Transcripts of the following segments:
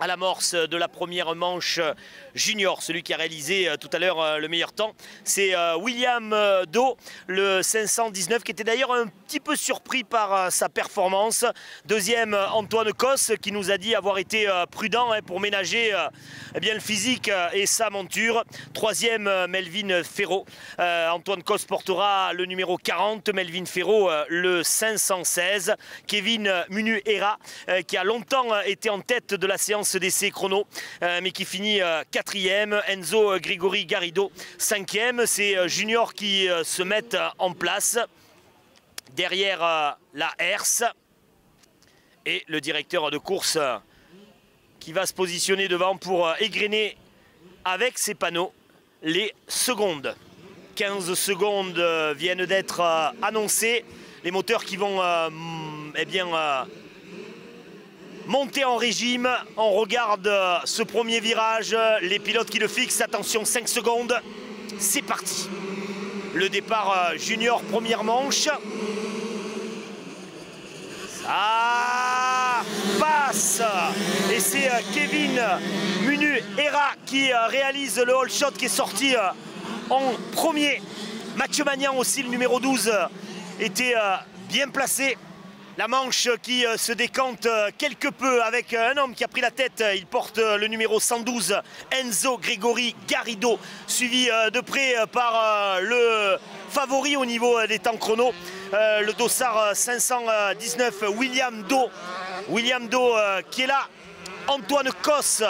à l'amorce de la première manche junior. Celui qui a réalisé tout à l'heure le meilleur temps, c'est William Do, le 519, qui était d'ailleurs un petit peu surpris par sa performance. Deuxième, Antoine Cos, qui nous a dit avoir été prudent pour ménager bien le physique et sa monture. Troisième, Melvin Ferraud. Antoine Cos portera le numéro 40, Melvin Ferraud le 516. Kevin Munu-Hera, qui a longtemps été en tête de la séance d'essai chrono, mais qui finit quatrième. Enzo Grégory Garrido, cinquième. C'est Junior qui se mettent en place derrière la herse. Et le directeur de course qui va se positionner devant pour égrener avec ses panneaux les secondes. 15 secondes viennent d'être annoncées. Les moteurs qui vont monter en régime. On regarde ce premier virage. Les pilotes qui le fixent. Attention, 5 secondes. C'est parti. Le départ junior, première manche. Ça passe. Et c'est Kevin Munu-Hera qui réalise le hold shot, qui est sorti en premier. Mathieu Magnan aussi, le numéro 12, était bien placé. La manche qui se décante quelque peu avec un homme qui a pris la tête. Il porte le numéro 112, Enzo Grégory Garrido, suivi de près par le favori au niveau des temps chrono, le dossard 519, William Do. William Do qui est là. Antoine Cos,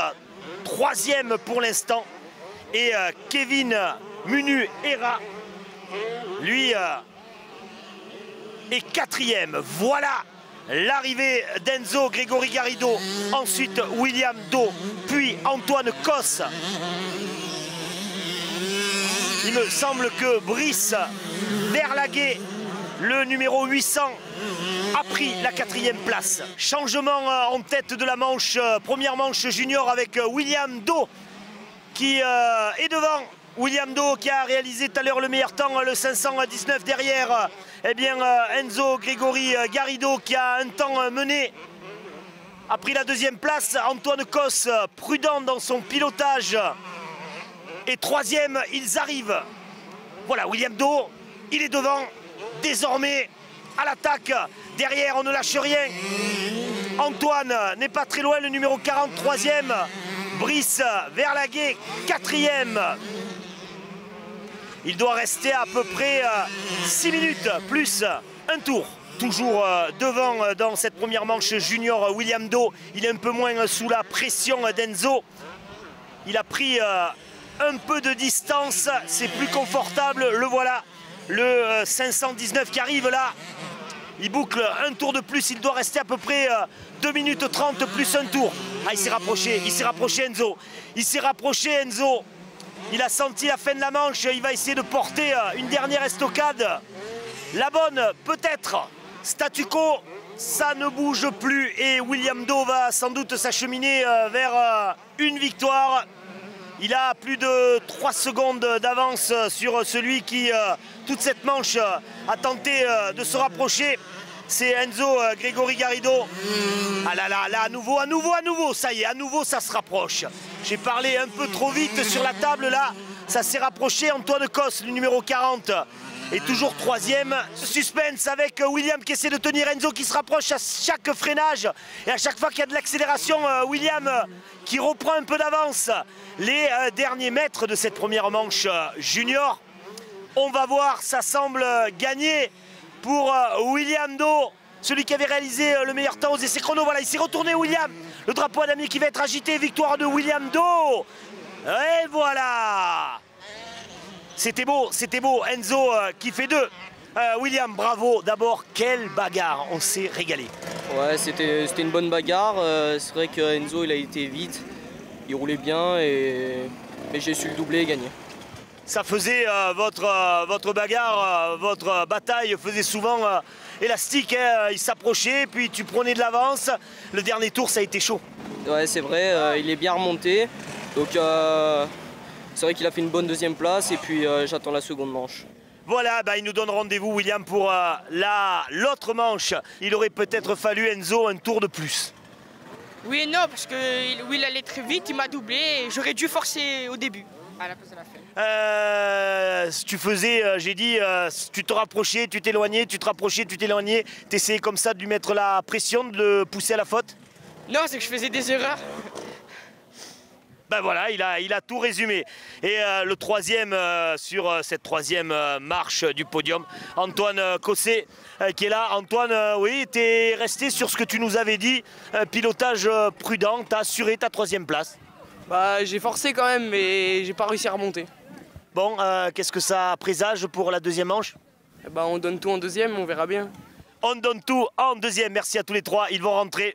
troisième pour l'instant. Et Kevin Munu-Hera, lui, et quatrième. Voilà l'arrivée d'Enzo Grégory Garrido, ensuite William Do, puis Antoine Cos. Il me semble que Brice Verlaguet, le numéro 800, a pris la quatrième place. Changement en tête de la manche, première manche junior, avec William Do qui est devant. William Do qui a réalisé tout à l'heure le meilleur temps, le 519 derrière. Enzo Grégory Garrido qui a un temps mené a pris la deuxième place. Antoine Cos, prudent dans son pilotage. Et troisième, ils arrivent. Voilà, William Do, il est devant. Désormais, à l'attaque. Derrière, on ne lâche rien. Antoine n'est pas très loin, le numéro 40, troisième. Brice Verlaguet, quatrième. Il doit rester à peu près 6 minutes, plus un tour. Toujours devant dans cette première manche junior, William Do. Il est un peu moins sous la pression d'Enzo. Il a pris un peu de distance, c'est plus confortable. Le voilà, le 519 qui arrive là. Il boucle un tour de plus, il doit rester à peu près 2 minutes 30 plus un tour. Ah, il s'est rapproché Enzo. Il s'est rapproché Enzo. Il a senti la fin de la manche, il va essayer de porter une dernière estocade. La bonne, peut-être. Statu quo, ça ne bouge plus et William Do va sans doute s'acheminer vers une victoire. Il a plus de 3 secondes d'avance sur celui qui, toute cette manche, a tenté de se rapprocher. C'est Enzo Grégory Garrido. Ah là là, là, à nouveau, ça y est, à nouveau ça se rapproche. J'ai parlé un peu trop vite sur la table là, ça s'est rapproché. Antoine Cos, le numéro 40, est toujours troisième. Suspense avec William qui essaie de tenir Enzo, qui se rapproche à chaque freinage. Et à chaque fois qu'il y a de l'accélération, William qui reprend un peu d'avance. Les derniers mètres de cette première manche junior. On va voir, ça semble gagner pour William Do, celui qui avait réalisé le meilleur temps aux essais chrono. Voilà, il s'est retourné William. Le drapeau à damier qui va être agité. Victoire de William Do. Et voilà. C'était beau. Enzo qui fait 2. William, bravo. D'abord, quelle bagarre. On s'est régalé. Ouais, c'était une bonne bagarre. C'est vrai que Enzo, il a été vite. Il roulait bien, mais j'ai su le doubler et gagner. Ça faisait votre bagarre, votre bataille faisait souvent élastique, hein. Il s'approchait, puis tu prenais de l'avance. Le dernier tour, ça a été chaud. Ouais, c'est vrai, il est bien remonté. Donc c'est vrai qu'il a fait une bonne deuxième place et puis j'attends la seconde manche. Voilà, il nous donne rendez-vous, William, pour l'autre manche. Il aurait peut-être fallu, Enzo, un tour de plus. Oui et non, parce que oui, il allait très vite, il m'a doublé et j'aurais dû forcer au début. À la place de la fin. Tu faisais, j'ai dit, tu te rapprochais, tu t'éloignais, tu te rapprochais, tu t'éloignais. Tu essayais comme ça de lui mettre la pression, de le pousser à la faute? Non, c'est que je faisais des erreurs. Ben voilà, il a tout résumé. Et le troisième sur cette troisième marche du podium, Antoine Cosset qui est là. Antoine, oui, tu es resté sur ce que tu nous avais dit, pilotage prudent, tu as assuré ta troisième place. Bah, j'ai forcé quand même, mais j'ai pas réussi à remonter. Bon, qu'est-ce que ça présage pour la deuxième manche? Bah, on donne tout en deuxième, on verra bien. On donne tout en deuxième, merci à tous les trois, ils vont rentrer.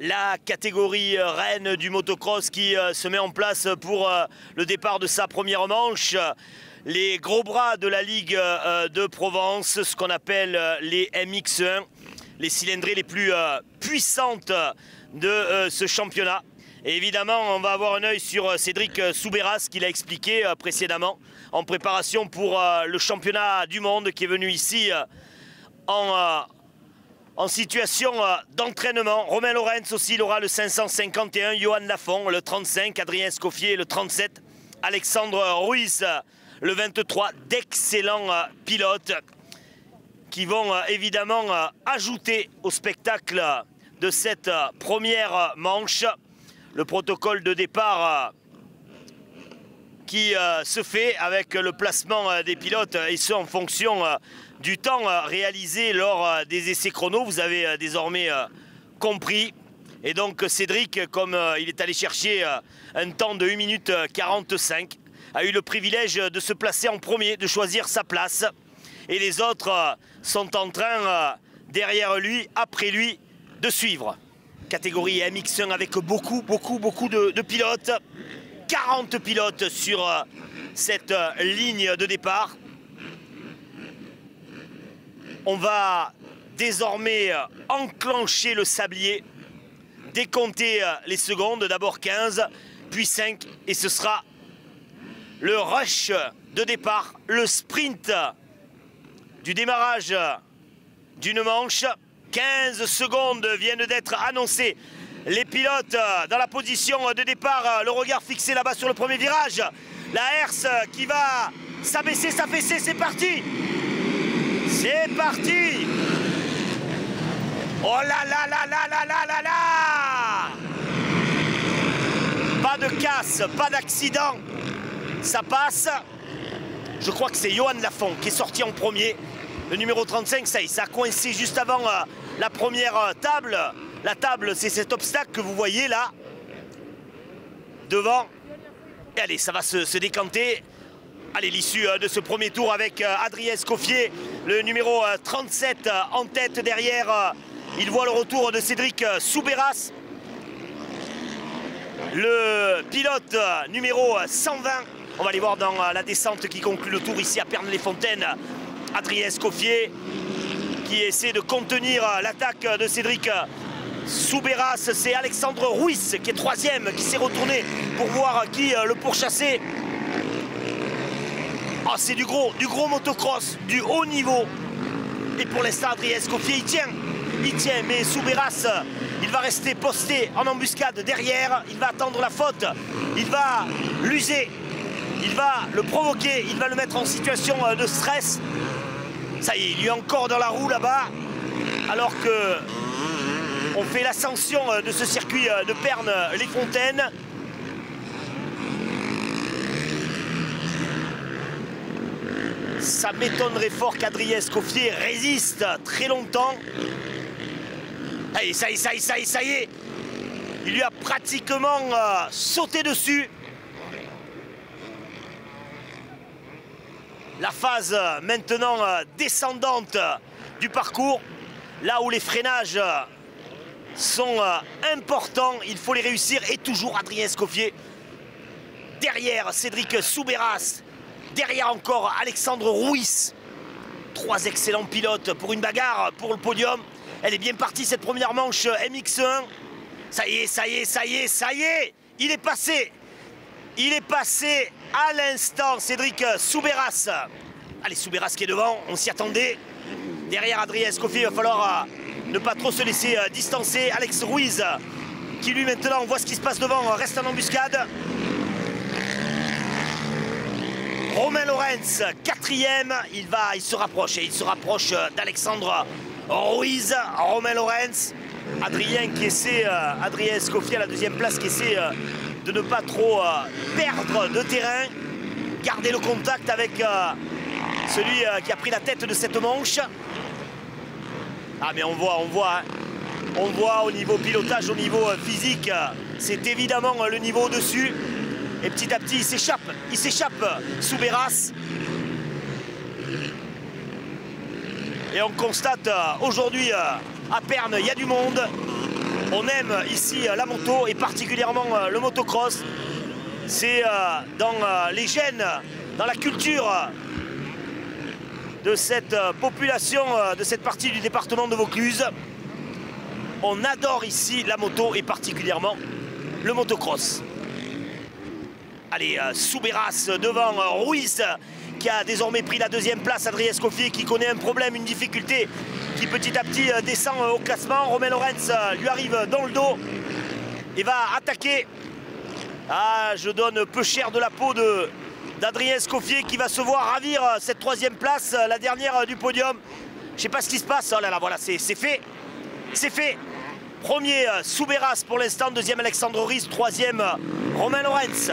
La catégorie reine du motocross qui se met en place pour le départ de sa première manche. Les gros bras de la Ligue de Provence, ce qu'on appelle les MX1, les cylindrées les plus puissantes de ce championnat. Et évidemment, on va avoir un œil sur Cédric Soubeyras, qui l'a expliqué précédemment, en préparation pour le championnat du monde qui est venu ici en situation d'entraînement. Romain Lorenz aussi, il aura le 551, Johan Lafont le 35, Adrien Escoffier le 37, Alexandre Ruiz le 23, d'excellents pilotes qui vont évidemment ajouter au spectacle de cette première manche. Le protocole de départ qui se fait avec le placement des pilotes et ce en fonction du temps réalisé lors des essais chrono. Vous avez désormais compris. Et donc Cédric, comme il est allé chercher un temps de 1 minute 45, a eu le privilège de se placer en premier, de choisir sa place. Et les autres sont en train, derrière lui, après lui, de suivre. Catégorie MX1 avec beaucoup de pilotes. 40 pilotes sur cette ligne de départ. On va désormais enclencher le sablier, décompter les secondes, d'abord 15, puis 5, et ce sera le rush de départ, le sprint du démarrage d'une manche. 15 secondes viennent d'être annoncées. Les pilotes dans la position de départ, le regard fixé là-bas sur le premier virage. La herse qui va s'abaisser, s'affaisser, c'est parti! C'est parti! Oh là là là là là là là là! Pas de casse, pas d'accident. Ça passe. Je crois que c'est Johan Lafont qui est sorti en premier. Le numéro 35, ça a coincé juste avant la première table. La table, c'est cet obstacle que vous voyez là, devant. Et allez, ça va se décanter. Allez, l'issue de ce premier tour avec Adrien Escoffier, le numéro 37 en tête derrière. Il voit le retour de Cédric Soubeyras. Le pilote numéro 120. On va aller voir dans la descente qui conclut le tour ici à Pernes-les-Fontaines. Adrien Escoffier qui essaie de contenir l'attaque de Cédric Soubeyras. C'est Alexandre Ruiz qui est troisième, qui s'est retourné pour voir qui le pourchassait. Oh, c'est du gros motocross, du haut niveau. Et pour l'instant, Adrien Escoffier, il tient, mais Soubeyras, il va rester posté en embuscade derrière. Il va attendre la faute, il va l'user, il va le provoquer, il va le mettre en situation de stress. Ça y est, il est encore dans la roue là-bas, alors que on fait l'ascension de ce circuit de Pernes-les-Fontaines. Ça m'étonnerait fort qu'Adrien Escoffier résiste très longtemps. Allez, ça y est. Il lui a pratiquement sauté dessus. La phase maintenant descendante du parcours, là où les freinages sont importants, il faut les réussir. Et toujours Adrien Escoffier. Derrière Cédric Soubeyras. Derrière encore Alexandre Ruiz. 3 excellents pilotes pour une bagarre pour le podium. Elle est bien partie cette première manche MX1. Ça y est. Il est passé à l'instant Cédric Soubeyras. Allez, Soubeyras qui est devant, on s'y attendait. Derrière Adrien Escoffier, il va falloir ne pas trop se laisser distancer. Alex Ruiz qui lui maintenant, on voit ce qui se passe devant, reste en embuscade. Romain Lorenz, quatrième, il se rapproche et il se rapproche d'Alexandre Ruiz. Romain Lorenz, Adrien Escoffier à la deuxième place qui essaie de ne pas trop perdre de terrain, garder le contact avec celui qui a pris la tête de cette manche. Ah mais on voit au niveau pilotage, au niveau physique, c'est évidemment le niveau au-dessus. Et petit à petit, il s'échappe, Soubeyras. Et on constate aujourd'hui à Pernes, il y a du monde. On aime ici la moto et particulièrement le motocross. C'est dans les gènes, dans la culture de cette population, de cette partie du département de Vaucluse. On adore ici la moto et particulièrement le motocross. Allez, Soubeyras devant Ruiz qui a désormais pris la deuxième place. Adrien Escoffier qui connaît un problème, une difficulté, qui petit à petit descend au classement. Romain Lorenz lui arrive dans le dos et va attaquer. Ah, je donne peu cher de la peau d'Adrien Escoffier qui va se voir ravir cette troisième place, la dernière du podium. Je ne sais pas ce qui se passe. Oh là là, voilà, c'est fait. C'est fait. Premier, Soubeyras pour l'instant. Deuxième, Alexandre Ruiz. Troisième, Romain Lorenz.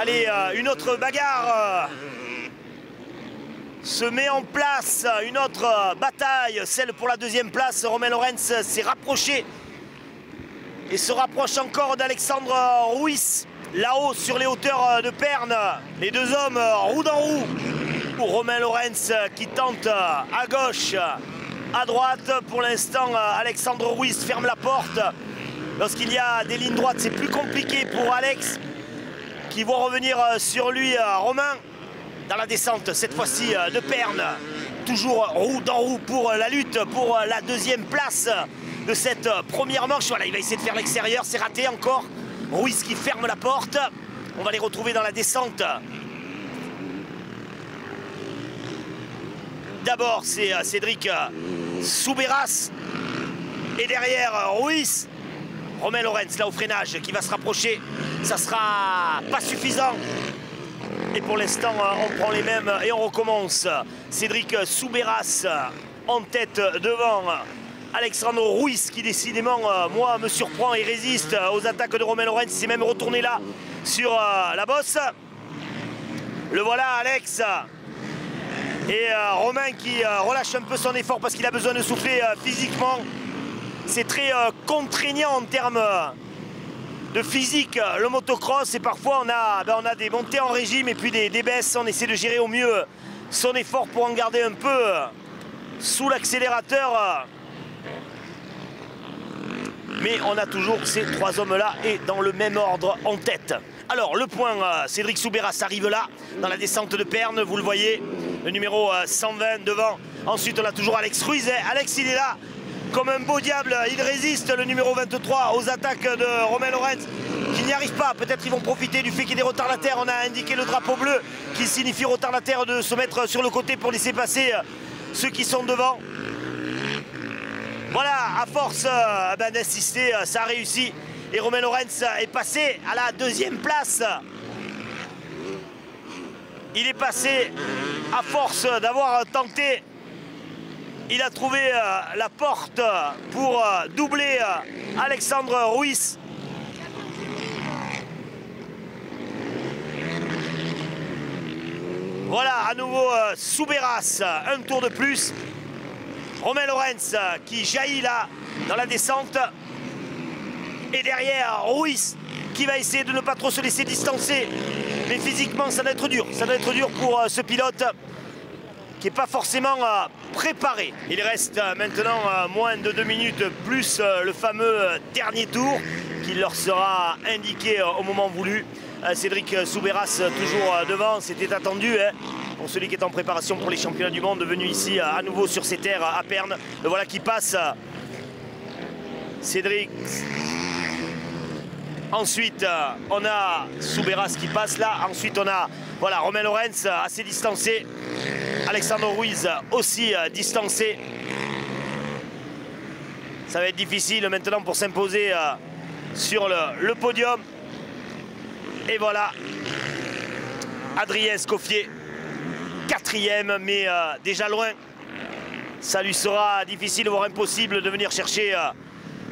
Allez, une autre bagarre se met en place, une autre bataille, celle pour la deuxième place. Romain Lorenz s'est rapproché et se rapproche encore d'Alexandre Ruiz, là-haut sur les hauteurs de Pernes. Les deux hommes roue dans roue. Pour Romain Lorenz qui tente à gauche, à droite. Pour l'instant, Alexandre Ruiz ferme la porte. Lorsqu'il y a des lignes droites, c'est plus compliqué pour Alex qui voit revenir sur lui Romain. Dans la descente, cette fois-ci de Pernes, toujours roue dans roue pour la lutte, pour la deuxième place de cette première manche. Voilà, il va essayer de faire l'extérieur, c'est raté encore. Ruiz qui ferme la porte. On va les retrouver dans la descente. D'abord, c'est Cédric Soubeyras. Et derrière, Ruiz. Romain Lorenz, là au freinage, qui va se rapprocher. Ça sera pas suffisant. Et pour l'instant, on prend les mêmes et on recommence. Cédric Soubeyras en tête devant Alexandre Ruiz qui décidément, moi, me surprend et résiste aux attaques de Romain Lorenz. Il s'est même retourné là sur la bosse. Le voilà, Alex. Et Romain qui relâche un peu son effort parce qu'il a besoin de souffler physiquement. C'est très contraignant en termes de physique, le motocross, et parfois on a des montées en régime et puis des baisses. On essaie de gérer au mieux son effort pour en garder un peu sous l'accélérateur. Mais on a toujours ces trois hommes-là et dans le même ordre en tête. Alors le point, Cédric Soubeyras arrive là, dans la descente de Pernes, vous le voyez, le numéro 120 devant. Ensuite on a toujours Alex Ruiz. Alex, il est là comme un beau diable, il résiste, le numéro 23, aux attaques de Romain Lorenz, qui n'y arrive pas. Peut-être qu'ils vont profiter du fait qu'il y ait des retardataires. On a indiqué le drapeau bleu qui signifie retardataire de se mettre sur le côté pour laisser passer ceux qui sont devant. Voilà, à force d'insister, ça a réussi. Et Romain Lorenz est passé à la deuxième place. Il est passé à force d'avoir tenté. Il a trouvé la porte pour doubler Alexandre Ruiz. Voilà, à nouveau Soubeyras, un tour de plus. Romain Lorenz qui jaillit là dans la descente. Et derrière, Ruiz qui va essayer de ne pas trop se laisser distancer. Mais physiquement, ça doit être dur. Ça doit être dur pour ce pilote qui n'est pas forcément préparé. Il reste maintenant moins de 2 minutes plus le fameux dernier tour. qui leur sera indiqué au moment voulu. Cédric Soubeyras toujours devant, c'était attendu hein, pour celui qui est en préparation pour les championnats du monde, venu ici à nouveau sur ces terres à Pernes. Le voilà qui passe. Cédric. Ensuite, on a Soubeyras qui passe là. Ensuite, on a voilà, Romain Lorenz assez distancé. Alexandre Ruiz aussi distancé. Ça va être difficile maintenant pour s'imposer sur le podium. Et voilà, Adrien Escoffier, 4e, mais déjà loin. Ça lui sera difficile, voire impossible de venir chercher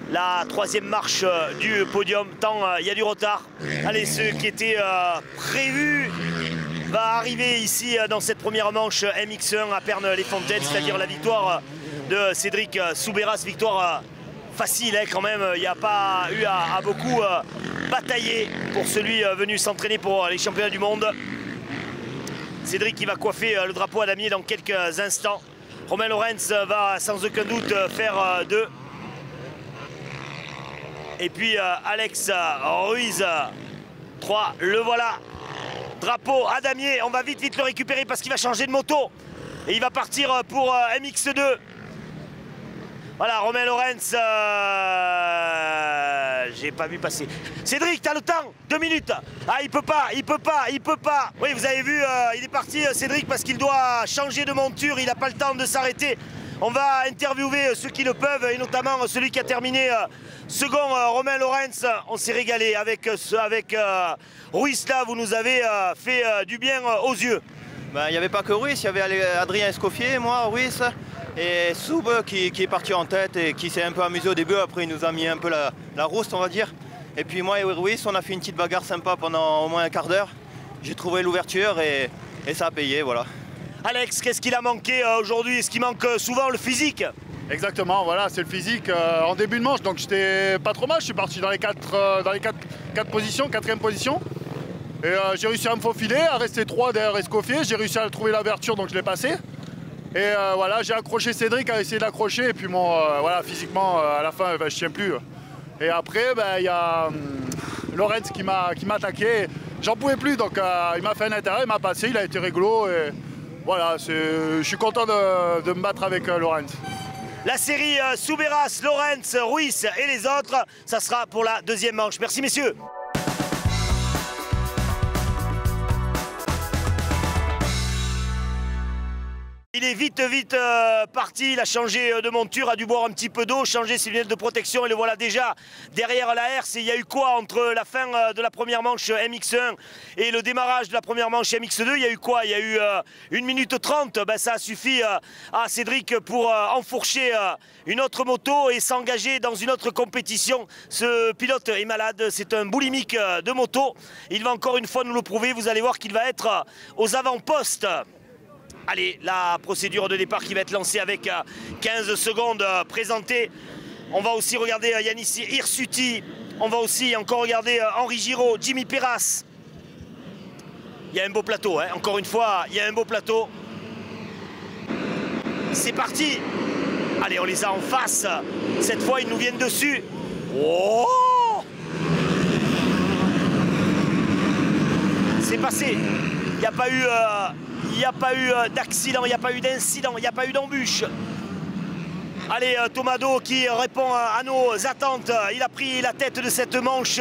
la 3e marche du podium, tant il y a du retard. Allez, ce qui était prévu va arriver ici dans cette première manche MX1 à Pernes-les-Fontaines, c'est-à-dire la victoire de Cédric Soubeyras, victoire facile hein, quand même. Il n'y a pas eu à beaucoup batailler pour celui venu s'entraîner pour les championnats du monde. Cédric qui va coiffer le drapeau à damier dans quelques instants. Romain Lorenz va sans aucun doute faire 2. Et puis Alex Ruiz, 3. Le voilà. Drapeau à damier. On va vite le récupérer parce qu'il va changer de moto. Et il va partir pour MX2. Voilà, Romain Lorenz, j'ai pas vu passer. Cédric, t'as le temps, 2 minutes. Ah, il peut pas. Oui, vous avez vu, il est parti, Cédric, parce qu'il doit changer de monture. Il n'a pas le temps de s'arrêter. On va interviewer ceux qui le peuvent, et notamment celui qui a terminé second, Romain Lorenz. On s'est régalé avec Ruiz, là, vous nous avez fait du bien aux yeux. Ben, il n'y avait pas que Ruiz, il y avait Adrien Escoffier, moi, Ruiz. Et Soub qui est parti en tête et qui s'est un peu amusé au début, après il nous a mis un peu la rouste on va dire. Et puis moi et Ruiz on a fait une petite bagarre sympa pendant au moins un quart d'heure. J'ai trouvé l'ouverture et ça a payé, voilà. Alex, qu'est-ce qu'il a manqué aujourd'hui? Est-ce qu'il manque souvent le physique? Exactement, voilà, c'est le physique en début de manche, donc j'étais pas trop mal, je suis parti dans les 4 positions, 4e position. Et j'ai réussi à me faufiler, à rester 3 derrière Escoffier, j'ai réussi à trouver l'ouverture donc je l'ai passé. Et voilà, j'ai accroché Cédric, a essayé d'accrocher, et puis bon, voilà, physiquement, à la fin, je tiens plus. Et après, il y a Lorenz qui m'a attaqué, j'en pouvais plus, donc il m'a fait un intérêt, il m'a passé, il a été réglo, et voilà, je suis content de me battre avec Lorenz. La série Soubeyras, Lorenz, Ruiz et les autres, ça sera pour la 2e manche. Merci messieurs. Il est vite parti, il a changé de monture, a dû boire un petit peu d'eau, changer ses lunettes de protection et le voilà déjà derrière la herse. Et il y a eu quoi entre la fin de la première manche MX1 et le démarrage de la première manche MX2? Il y a eu quoi? Il y a eu 1 minute 30, ça a suffi à Cédric pour enfourcher une autre moto et s'engager dans une autre compétition. Ce pilote est malade, c'est un boulimique de moto. Il va encore une fois nous le prouver, vous allez voir qu'il va être aux avant-postes. Allez, la procédure de départ qui va être lancée avec 15 secondes présentées. On va aussi regarder Yanis Hirsuti. On va aussi encore regarder Henri Giraud, Jimmy Perras. Il y a un beau plateau, hein. Encore une fois, il y a un beau plateau. C'est parti. Allez, on les a en face. Cette fois, ils nous viennent dessus. Oh! C'est passé. Il n'y a pas eu... Il n'y a pas eu d'accident, il n'y a pas eu d'incident, il n'y a pas eu d'embûche. Allez, Tomado qui répond à nos attentes. Il a pris la tête de cette manche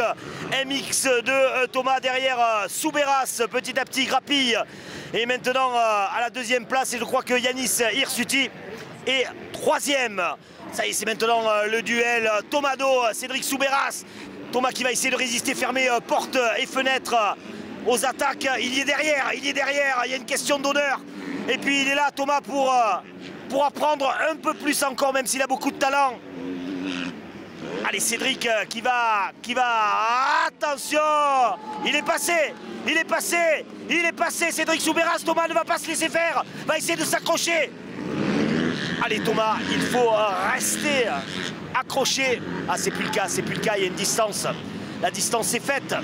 MX2. Thomas derrière Soubeyras, petit à petit grappille. Et maintenant à la 2e place, et je crois que Yanis Hirsuti est 3e. Ça y est, c'est maintenant le duel Tomado, Cédric Soubeyras. Thomas qui va essayer de résister, fermer porte et fenêtre aux attaques. Il y est derrière, il y a une question d'honneur. Et puis il est là, Thomas, pour apprendre un peu plus encore, même s'il a beaucoup de talent. Allez, Cédric qui va... Attention! Il est passé, Cédric Soubeyras. Thomas ne va pas se laisser faire, va essayer de s'accrocher. Allez Thomas, il faut rester accroché. Ah, c'est plus le cas, il y a une distance. La distance est faite.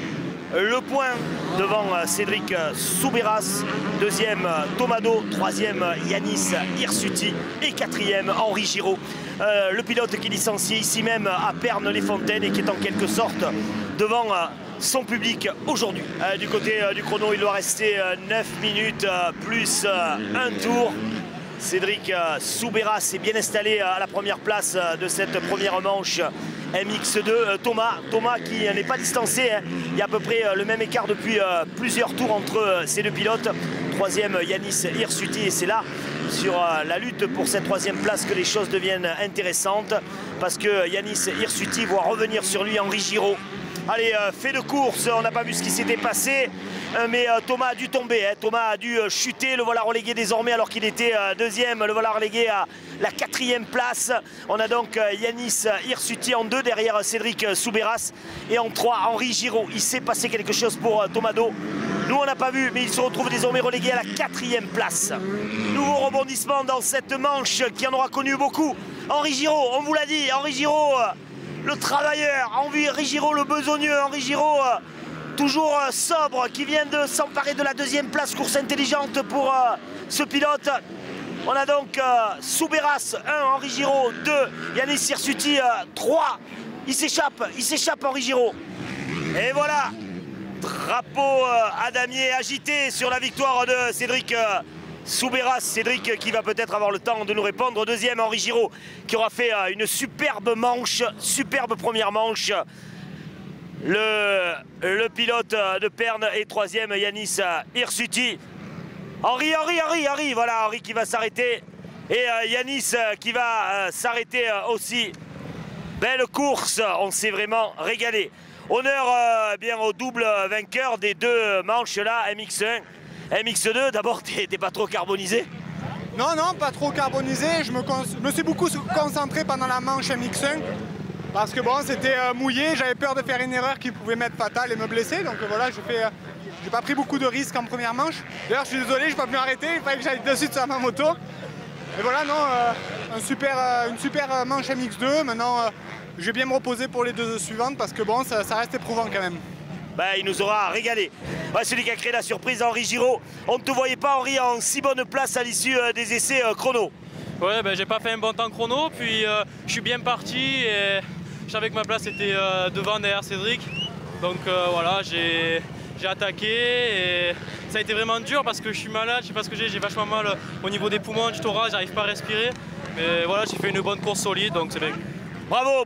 le point devant Cédric Soubeyras, deuxième Tomado, troisième Yanis Hirsuti et quatrième Henri Giraud. Le pilote qui est licencié ici même à Pernes-les-Fontaines et qui est en quelque sorte devant son public aujourd'hui. Du côté du chrono, il doit rester 9 minutes plus un tour. Cédric Soubeyras est bien installé à la première place de cette première manche MX2. Thomas qui n'est pas distancé, hein. Il y a à peu près le même écart depuis plusieurs tours entre ces deux pilotes. Troisième Yanis Hirsuti, et c'est là sur la lutte pour cette troisième place que les choses deviennent intéressantes, parce que Yanis Hirsuti voit revenir sur lui Henri Giraud. Allez, fait de course, on n'a pas vu ce qui s'était passé, mais Thomas a dû tomber, hein. Thomas a dû chuter, le voilà relégué désormais alors qu'il était deuxième, le voilà relégué à la quatrième place. On a donc Yanis Hirsuti en 2 derrière Cédric Soubeyras, et en 3 Henri Giraud. Il s'est passé quelque chose pour Tomado. Nous on n'a pas vu, mais il se retrouve désormais relégué à la quatrième place. Nouveau rebondissement dans cette manche qui en aura connu beaucoup. Henri Giraud, on vous l'a dit, Henri Giraud, le travailleur, Henri Giraud le besogneux, Henri Giraud toujours sobre, qui vient de s'emparer de la deuxième place, course intelligente pour ce pilote. On a donc Soubeyras 1, Henri Giraud 2, Yanis Hirsuti 3. Il s'échappe Henri Giraud. Et voilà, drapeau à damier agité sur la victoire de Cédric Soubeyras. Cédric qui va peut-être avoir le temps de nous répondre. Deuxième Henri Giraud qui aura fait une superbe manche, superbe première manche. Le pilote de Pernes, et troisième Yanis Hirsuti. Henri, voilà Henri qui va s'arrêter, et Yanis qui va s'arrêter aussi. Belle course, on s'est vraiment régalé. Honneur bien au double vainqueur des deux manches là, MX1, MX2. D'abord, t'es pas trop carbonisé? Non, pas trop carbonisé. Je me suis beaucoup concentré pendant la manche MX1 parce que bon, c'était mouillé. J'avais peur de faire une erreur qui pouvait m'être fatale et me blesser. Donc voilà, j'ai pas pris beaucoup de risques en première manche. D'ailleurs, je suis désolé, j'ai pas pu m'arrêter. Il fallait que j'aille dessus sur ma moto. Et voilà, non, une super manche MX2. Maintenant, je vais bien me reposer pour les deux suivantes parce que bon, ça reste éprouvant quand même. Il nous aura régalé. Celui qui a créé la surprise, Henri Giraud. On ne te voyait pas, Henri, en si bonne place à l'issue des essais chrono. Ouais, j'ai pas fait un bon temps chrono, puis je suis bien parti et je savais que ma place était devant derrière Cédric. Donc voilà, j'ai attaqué et ça a été vraiment dur parce que je suis malade, je sais pas ce que j'ai vachement mal au niveau des poumons, du thorax, j'arrive pas à respirer. Mais voilà, j'ai fait une bonne course solide, donc c'est bien. Bravo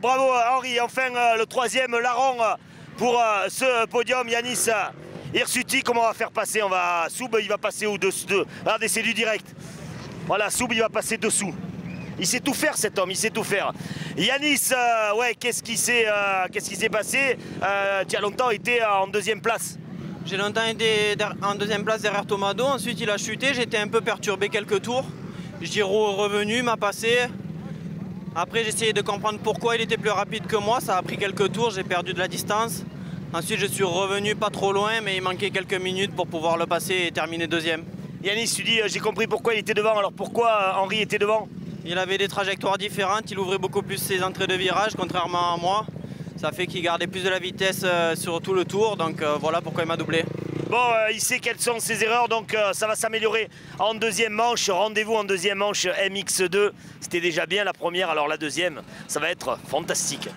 Henri, enfin le troisième larron pour ce podium. Yanis Hirsuti, comment on va faire passer? Soub, il va passer au-dessous de... Regardez, c'est du direct. Voilà, Soub, il va passer dessous. Il sait tout faire cet homme, il sait tout faire. Yanis, ouais, qu'est-ce qui s'est passé? Tu as longtemps été en deuxième place. J'ai longtemps été en deuxième place derrière Tomado. Ensuite, il a chuté, j'étais un peu perturbé quelques tours. Giraud revenu, m'a passé. Après, j'ai essayé de comprendre pourquoi il était plus rapide que moi. Ça a pris quelques tours, j'ai perdu de la distance. Ensuite, je suis revenu pas trop loin, mais il manquait quelques minutes pour pouvoir le passer et terminer deuxième. Yanis, tu dis, j'ai compris pourquoi il était devant. Alors pourquoi Henri était devant? Il avait des trajectoires différentes, il ouvrait beaucoup plus ses entrées de virage, contrairement à moi. Ça fait qu'il gardait plus de la vitesse sur tout le tour, donc voilà pourquoi il m'a doublé. Bon, il sait quelles sont ses erreurs, donc ça va s'améliorer en deuxième manche. Rendez-vous en deuxième manche MX2. C'était déjà bien la première, alors la deuxième, ça va être fantastique.